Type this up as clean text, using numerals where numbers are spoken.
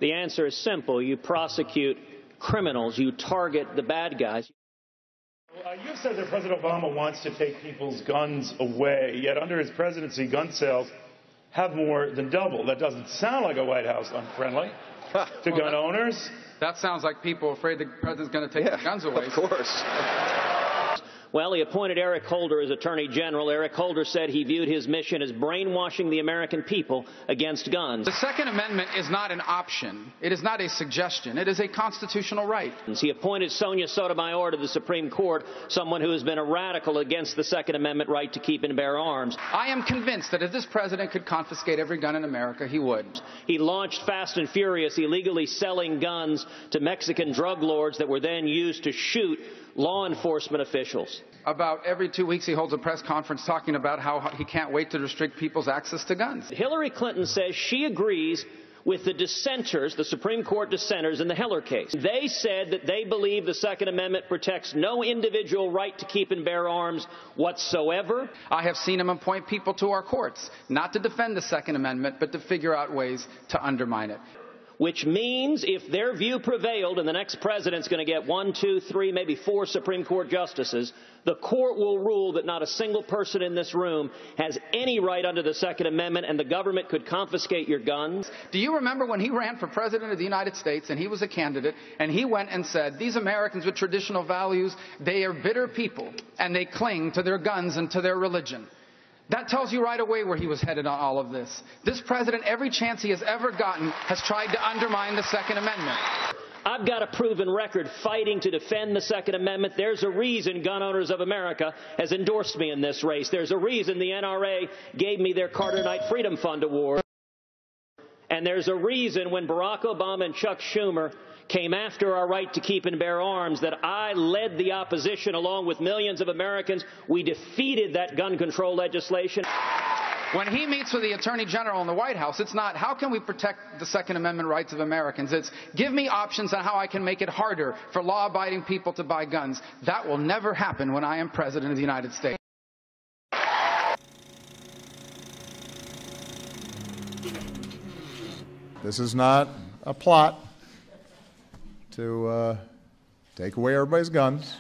The answer is simple. You prosecute criminals. You target the bad guys. You've said that President Obama wants to take people's guns away, yet under his presidency, gun sales have more than doubled. That doesn't sound like a White House unfriendly to gun owners. That sounds like people afraid the president's going to take the guns away. Of course. Well, he appointed Eric Holder as Attorney General. Eric Holder said he viewed his mission as brainwashing the American people against guns. The Second Amendment is not an option. It is not a suggestion. It is a constitutional right. He appointed Sonia Sotomayor to the Supreme Court, someone who has been a radical against the Second Amendment right to keep and bear arms. I am convinced that if this president could confiscate every gun in America, he would. He launched Fast and Furious, illegally selling guns to Mexican drug lords that were then used to shoot law enforcement officials. About every 2 weeks, he holds a press conference talking about how he can't wait to restrict people's access to guns. Hillary Clinton says she agrees with the dissenters, the Supreme Court dissenters in the Heller case. They said that they believe the Second Amendment protects no individual right to keep and bear arms whatsoever. I have seen him appoint people to our courts, not to defend the Second Amendment, but to figure out ways to undermine it. Which means if their view prevailed and the next president's going to get 1, 2, 3, maybe 4 Supreme Court justices, the court will rule that not a single person in this room has any right under the Second Amendment and the government could confiscate your guns. Do you remember when he ran for president of the United States and he was a candidate and he went and said, these Americans with traditional values, they are bitter people and they cling to their guns and to their religion. That tells you right away where he was headed on all of this. This president, every chance he has ever gotten, has tried to undermine the Second Amendment. I've got a proven record fighting to defend the Second Amendment. There's a reason Gun Owners of America has endorsed me in this race. There's a reason the NRA gave me their Carter Knight Freedom Fund Award. And there's a reason when Barack Obama and Chuck Schumer came after our right to keep and bear arms that I led the opposition along with millions of Americans. We defeated that gun control legislation. When he meets with the Attorney General in the White House, it's not, how can we protect the Second Amendment rights of Americans? It's, give me options on how I can make it harder for law-abiding people to buy guns. That will never happen when I am President of the United States. This is not a plot to take away everybody's guns.